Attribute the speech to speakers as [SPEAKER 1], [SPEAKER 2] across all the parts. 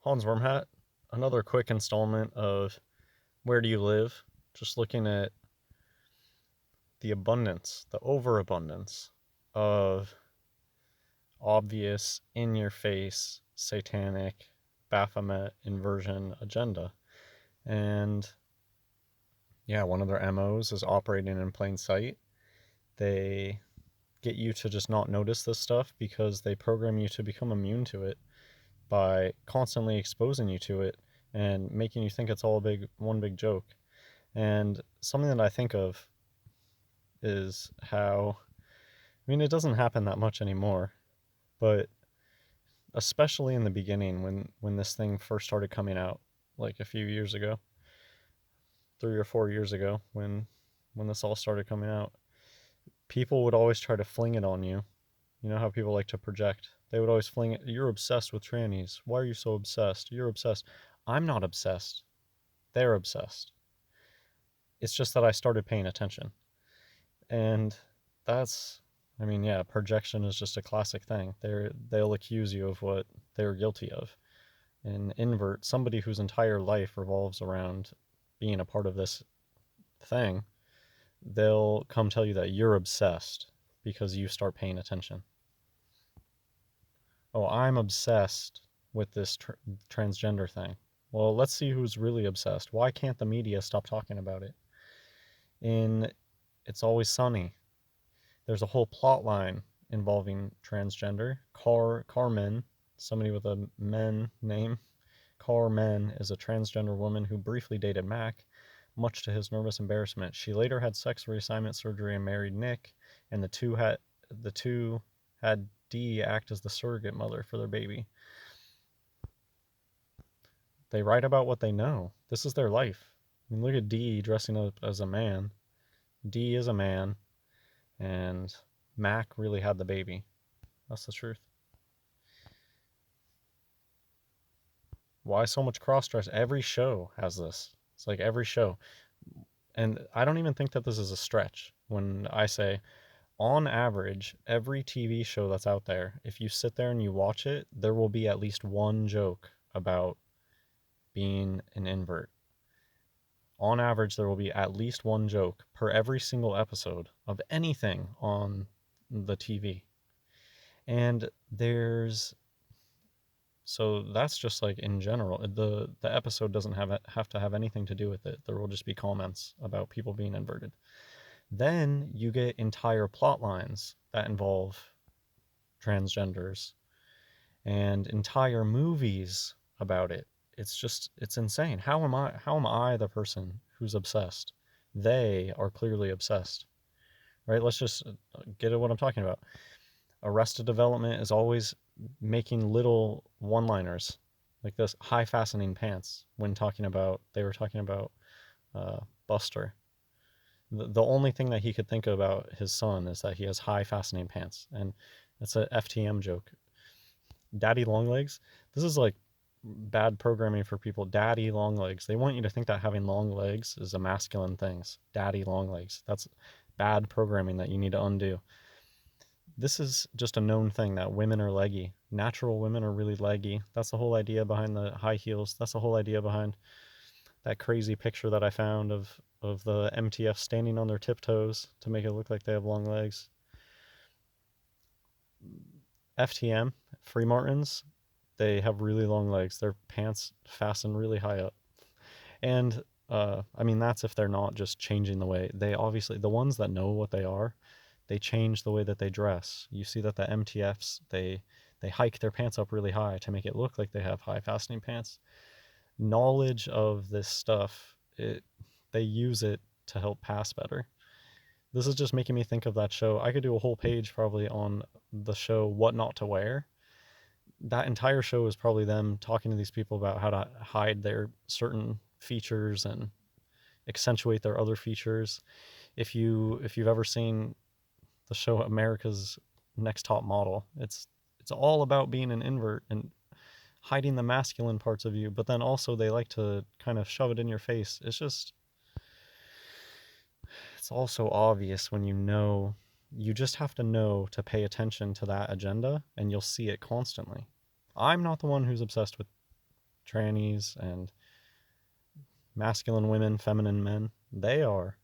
[SPEAKER 1] Hans Wormhat, another quick installment of Where Do You Live? Just looking at the abundance, the overabundance of obvious, in your face, satanic, Baphomet inversion agenda. And yeah, one of their MOs is operating in plain sight. They get you to just not notice this stuff because they program you to become immune to it by constantly exposing you to it and making you think it's all one big joke. And something that I think of is how, I mean, it doesn't happen that much anymore, but especially in the beginning when this thing first started coming out, like a few years ago, 3 or 4 years ago, when this all started coming out, people would always try to fling it on you. You know how people like to project? They would always fling it. You're obsessed with trannies. Why are you so obsessed? You're obsessed. I'm not obsessed. They're obsessed. It's just that I started paying attention. And that's, I mean, yeah, projection is just a classic thing. They'll accuse you of what they're guilty of. And invert, somebody whose entire life revolves around being a part of this thing, they'll come tell you that you're obsessed because you start paying attention. Oh, I'm obsessed with this transgender thing. Well, let's see who's really obsessed. Why can't the media stop talking about it? In It's Always Sunny, there's a whole plot line involving transgender. Carmen, somebody with a men name. Carmen is a transgender woman who briefly dated Mac, much to his nervous embarrassment. She later had sex reassignment surgery and married Nick, and the two had Dee act as the surrogate mother for their baby. They write about what they know. This is their life. I mean, look at Dee dressing up as a man. Dee is a man, and Mac really had the baby. That's the truth. Why so much cross dress? Every show has this. It's like every show. And I don't even think that this is a stretch when I say, on average, every TV show that's out there, if you sit there and you watch it, there will be at least one joke about being an invert. On average, there will be at least one joke per every single episode of anything on the TV. And so that's just like in general. The episode doesn't have to have anything to do with it. There will just be comments about people being inverted. Then you get entire plot lines that involve transgenders and entire movies about it. It's insane. How am I the person who's obsessed? They are clearly obsessed. Right? Let's just get at what I'm talking about. Arrested Development is always making little one-liners like this. High fastening pants when they were talking about Buster. The only thing that he could think about his son is that he has high fastening pants, and that's a FTM joke. Daddy Longlegs. This is like bad programming for people. Daddy Longlegs. They want you to think that having long legs is a masculine thing. Daddy Longlegs. That's bad programming that you need to undo. This is just a known thing that women are leggy. Natural women are really leggy. That's the whole idea behind the high heels. That's the whole idea behind that crazy picture that I found of the MTF standing on their tiptoes to make it look like they have long legs. FTM, Free Martins, they have really long legs. Their pants fasten really high up. And I mean, that's if they're not just changing the way they obviously, the ones that know what they are, they change the way that they dress. You see that the MTFs, they hike their pants up really high to make it look like they have high fastening pants. Knowledge of this stuff, they use it to help pass better. This is just making me think of that show. I could do a whole page probably on the show What Not to Wear. That entire show is probably them talking to these people about how to hide their certain features and accentuate their other features. If you've ever seen the show America's Next Top Model, it's all about being an invert and hiding the masculine parts of you, but then also they like to kind of shove it in your face. It's also obvious when you just have to know to pay attention to that agenda and you'll see it constantly. I'm not the one who's obsessed with trannies and masculine women, feminine men. They are.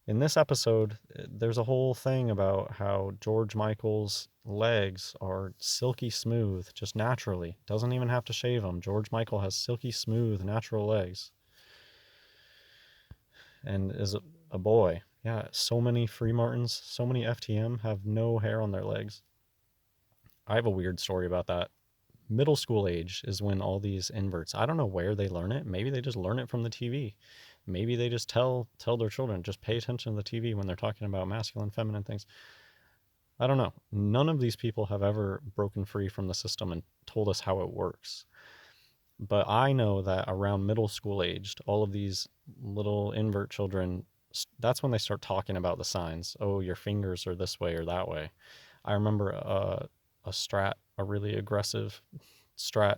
[SPEAKER 1] In this episode, there's a whole thing about how George Michael's legs are silky smooth, just naturally. Doesn't even have to shave them. George Michael has silky smooth, natural legs. And is a boy. Yeah, so many Free Martins, so many FTM have no hair on their legs. I have a weird story about that. Middle school age is when all these inverts, I don't know where they learn it. Maybe they just learn it from the TV. Maybe they just tell their children, just pay attention to the TV when they're talking about masculine, feminine things. I don't know. None of these people have ever broken free from the system and told us how it works. But I know that around middle school aged, all of these little invert children, that's when they start talking about the signs. Oh, your fingers are this way or that way. I remember a really aggressive strat,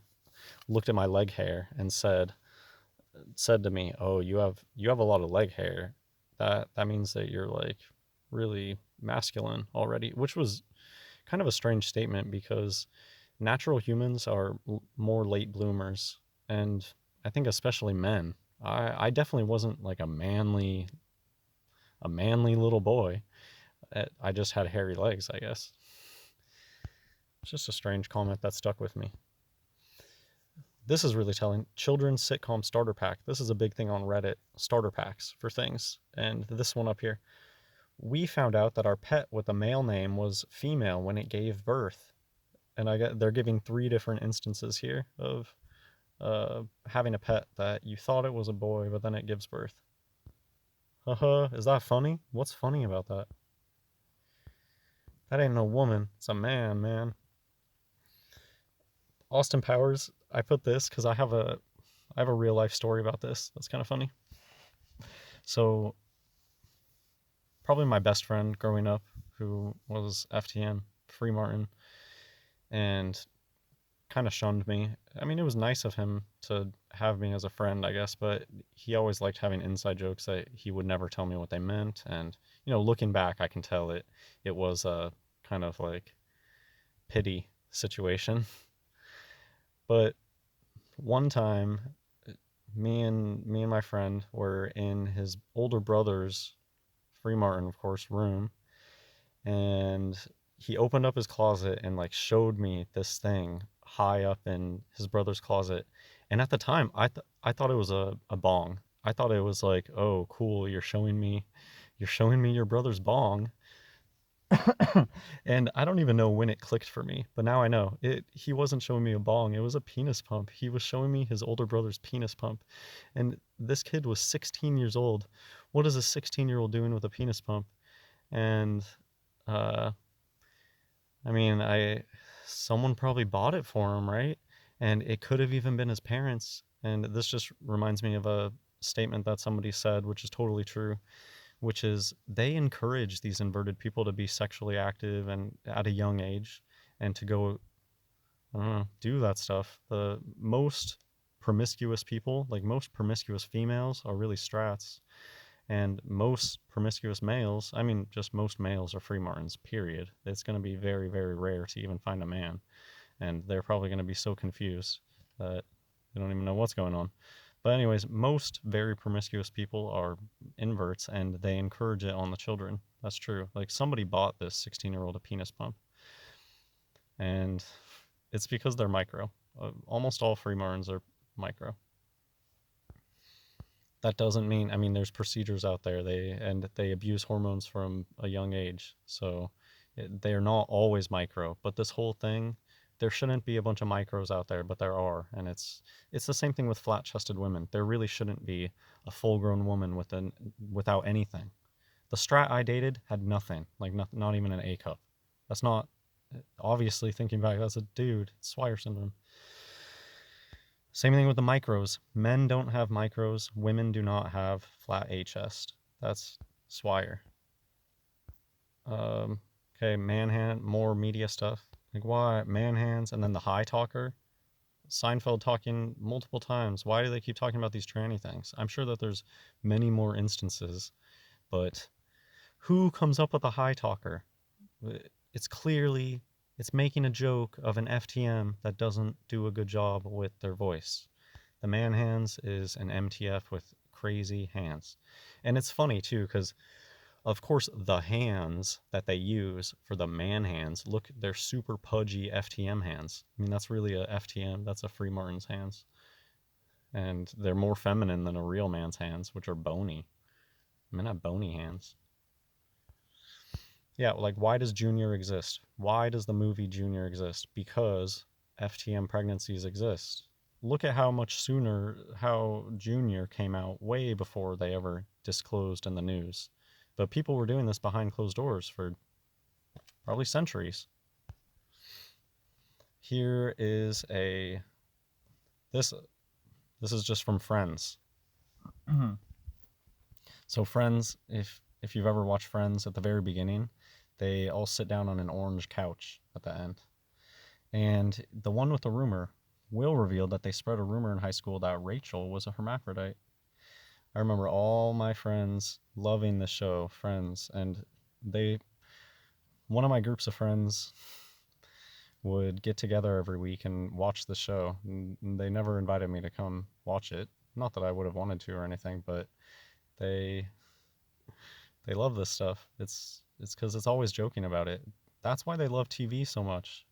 [SPEAKER 1] looked at my leg hair and said to me, "Oh, you have a lot of leg hair. That means that you're like really masculine already," which was kind of a strange statement because natural humans are more late bloomers, and I think especially men. I definitely wasn't like a manly little boy. I just had hairy legs, I guess. It's just a strange comment that stuck with me. This is really telling. Children's sitcom starter pack. This is a big thing on Reddit. Starter packs for things. And this one up here. We found out that our pet with a male name was female when it gave birth. And they're giving 3 different instances here of having a pet that you thought it was a boy, but then it gives birth. Haha, is that funny? What's funny about that? That ain't no woman. It's a man, man. Austin Powers. I put this because I have a real life story about this. That's kind of funny. So probably my best friend growing up, who was FTN, Free Martin, and kind of shunned me. I mean, it was nice of him to have me as a friend, I guess, but he always liked having inside jokes that he would never tell me what they meant. And, looking back, I can tell it was a kind of like pity situation. But one time, me and my friend were in his older brother's, Free Martin, of course, room, and he opened up his closet and like showed me this thing high up in his brother's closet. And at the time, I thought it was a bong. I thought it was like, oh, cool, you're showing me your brother's bong. And I don't even know when it clicked for me, but now I know. He wasn't showing me a bong, it was a penis pump. He was showing me his older brother's penis pump. And this kid was 16 years old. What is a 16-year-old doing with a penis pump? And uh I mean, I someone probably bought it for him, right? And it could have even been his parents. And this just reminds me of a statement that somebody said, which is totally true, which is they encourage these inverted people to be sexually active and at a young age and to go, I don't know, do that stuff. The most promiscuous people, like most promiscuous females, are really strats. And most promiscuous males, I mean, just most males are Free Martins, period. It's going to be very, very rare to even find a man. And they're probably going to be so confused that they don't even know what's going on. But, anyways, most very promiscuous people are inverts and they encourage it on the children. That's true. Like, somebody bought this 16-year-old a penis pump. And it's because they're micro. Almost all Free Martins are micro. That doesn't mean, I mean, there's procedures out there. They abuse hormones from a young age, so they're not always micro. But this whole thing, there shouldn't be a bunch of micros out there, but there are. And it's the same thing with flat-chested women. There really shouldn't be a full-grown woman without anything. The strat I dated had nothing, like not even an A cup. That's not, obviously, thinking back, that's a dude. It's Swire syndrome. Same thing with the micros. Men don't have micros. Women do not have flat A chest. That's Swire. Okay, Manhand, more media stuff. Like, why? Manhands, and then the high talker. Seinfeld talking multiple times. Why do they keep talking about these tranny things? I'm sure that there's many more instances, but who comes up with a high talker? It's clearly It's making a joke of an FTM that doesn't do a good job with their voice. The man hands is an MTF with crazy hands. And it's funny too, because of course the hands that they use for the man hands, look, they're super pudgy FTM hands. I mean, that's really a FTM, that's a Free Martin's hands. And they're more feminine than a real man's hands, which are bony. Men have bony hands. Yeah, like, why does Junior exist? Why does the movie Junior exist? Because FTM pregnancies exist. Look at how much sooner how Junior came out, way before they ever disclosed in the news. But people were doing this behind closed doors for probably centuries. Here is a this is just from Friends. So Friends, if you've ever watched Friends, at the very beginning, they all sit down on an orange couch at the end. And the one with the rumor will reveal that they spread a rumor in high school that Rachel was a hermaphrodite. I remember all my friends loving the show, Friends, and one of my groups of friends would get together every week and watch the show. And they never invited me to come watch it. Not that I would have wanted to or anything, but they love this stuff. It's because it's always joking about it. That's why they love TV so much.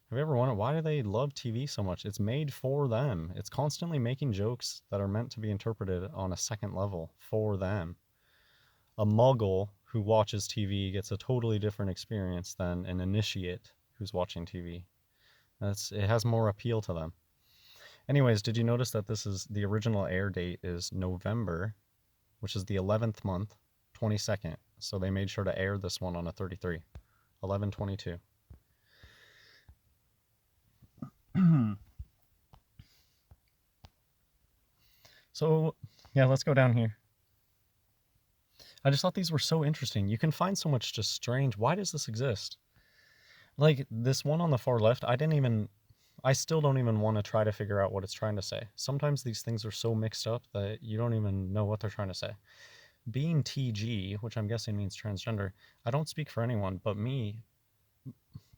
[SPEAKER 1] Have you ever wondered why do they love TV so much? It's made for them. It's constantly making jokes that are meant to be interpreted on a second level for them. A muggle who watches TV gets a totally different experience than an initiate who's watching TV. It has more appeal to them. Anyways, did you notice that this is the original air date is November, which is the 11th month, 22nd. So they made sure to air this one on a 33, 11/22. So, yeah, let's go down here. I just thought these were so interesting. You can find so much just strange. Why does this exist? Like this one on the far left, I still don't even want to try to figure out what it's trying to say. Sometimes these things are so mixed up that you don't even know what they're trying to say. Being TG, which I'm guessing means transgender, I don't speak for anyone but me,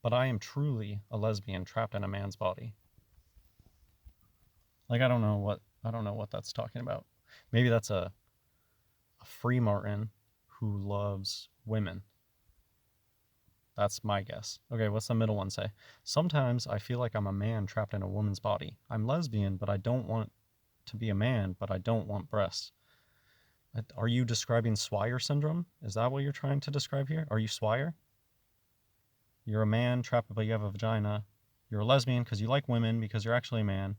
[SPEAKER 1] but I am truly a lesbian trapped in a man's body. Like, I don't know what that's talking about. Maybe that's a Free Martin who loves women. That's my guess. Okay, what's the middle one say? Sometimes I feel like I'm a man trapped in a woman's body. I'm lesbian, but I don't want to be a man, but I don't want breasts. Are you describing Swire syndrome? Is that what you're trying to describe here? Are you Swire? You're a man trapped, but you have a vagina. You're a lesbian because you like women because you're actually a man,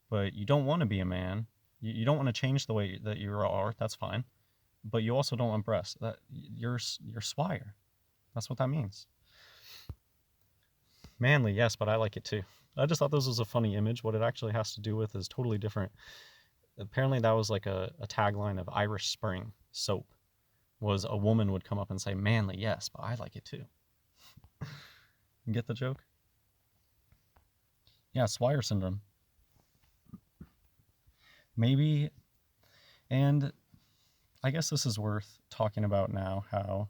[SPEAKER 1] but you don't want to be a man. You don't want to change the way that you are. That's fine. But you also don't want breasts. You're Swire. That's what that means. Manly, yes, but I like it too. I just thought this was a funny image. What it actually has to do with is totally different. Apparently that was like a tagline of Irish Spring soap, was a woman would come up and say, manly, yes, but I like it too. You get the joke? Yeah, Swire syndrome. Maybe, and I guess this is worth talking about now, how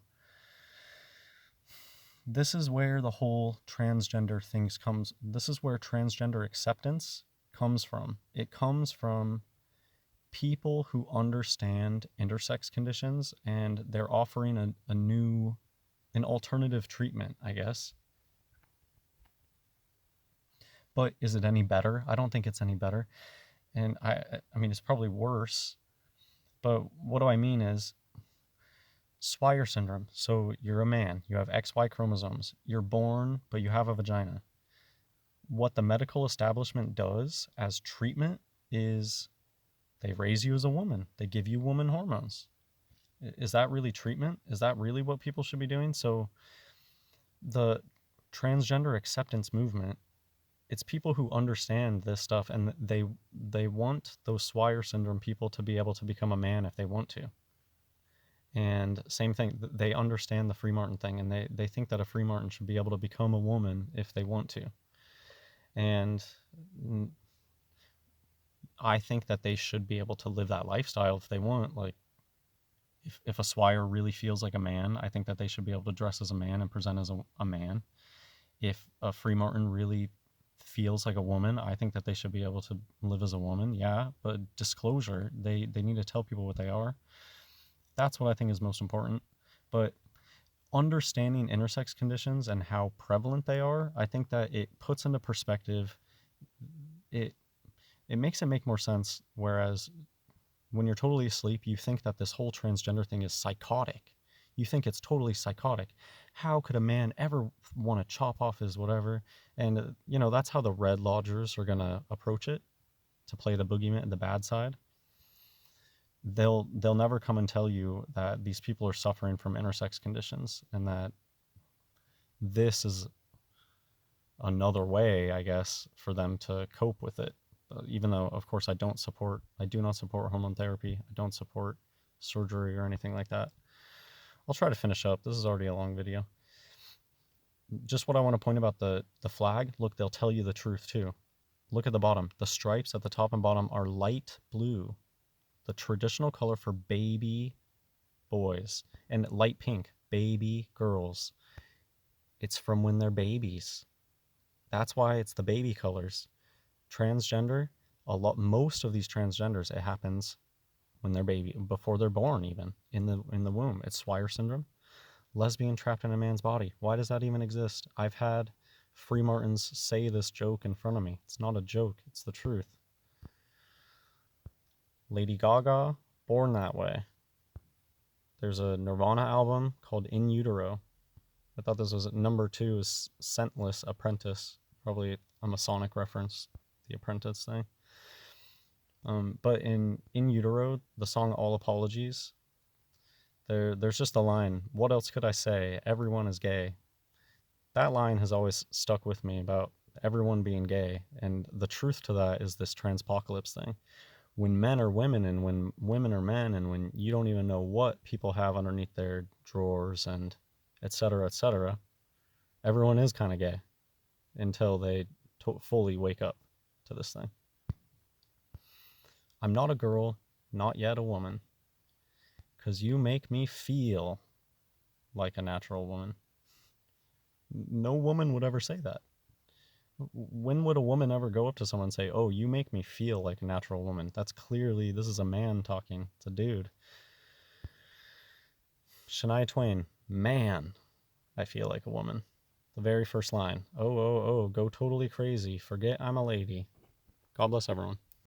[SPEAKER 1] this is where the whole transgender things comes. This is where transgender acceptance comes from. It comes from people who understand intersex conditions, and they're offering an alternative treatment, I guess. But is it any better? I don't think it's any better. And I mean, it's probably worse. But what do I mean is Swire syndrome. So you're a man, you have XY chromosomes, you're born, but you have a vagina. What the medical establishment does as treatment is they raise you as a woman. They give you woman hormones. Is that really treatment? Is that really what people should be doing? So the transgender acceptance movement, it's people who understand this stuff, and they want those Swire syndrome people to be able to become a man if they want to. And same thing, they understand the Free Martin thing, and they think that a Free Martin should be able to become a woman if they want to. And I think that they should be able to live that lifestyle if they want. Like, if a Swire really feels like a man, I think that they should be able to dress as a man and present as a man. If a free martin really feels like a woman, I think that they should be able to live as a woman. Yeah, but disclosure, they need to tell people what they are. That's what I think is most important. But understanding intersex conditions and how prevalent they are, I think that it puts into perspective, it it makes it make more sense. Whereas when you're totally asleep, you think that this whole transgender thing is psychotic. You think it's totally psychotic. How could a man ever want to chop off his whatever? And that's how the red lodgers are gonna approach it, to play the boogeyman, the bad side. They'll never come and tell you that these people are suffering from intersex conditions, and that this is another way, I guess, for them to cope with it. Even though, of course, I do not support hormone therapy. I don't support surgery or anything like that. I'll try to finish up. This is already a long video. Just what I want to point about the flag. Look, they'll tell you the truth too. Look at the bottom. The stripes at the top and bottom are light blue, the traditional color for baby boys, and light pink, baby girls. It's from when they're babies. That's why it's the baby colors. Transgender, most of these transgenders, it happens when they're baby, before they're born, even in the womb. It's Swyer syndrome. Lesbian trapped in a man's body. Why does that even exist? I've had free martins say this joke in front of me. It's not a joke, it's the truth. Lady Gaga, Born That Way. There's a Nirvana album called In Utero. I thought this was number 2 is Scentless Apprentice, probably a Masonic reference, the apprentice thing. But in Utero, the song All Apologies, there's just a line, what else could I say? Everyone is gay. That line has always stuck with me about everyone being gay. And the truth to that is this transpocalypse thing. When men are women and when women are men, and when you don't even know what people have underneath their drawers and etc., etc., everyone is kind of gay until they fully wake up to this thing. I'm not a girl, not yet a woman, 'cause you make me feel like a natural woman. No woman would ever say that. When would a woman ever go up to someone and say, oh, you make me feel like a natural woman? That's clearly, this is a man talking. It's a dude. Shania Twain, man, I feel like a woman. The very first line, oh, oh, oh, go totally crazy. Forget I'm a lady. God bless everyone.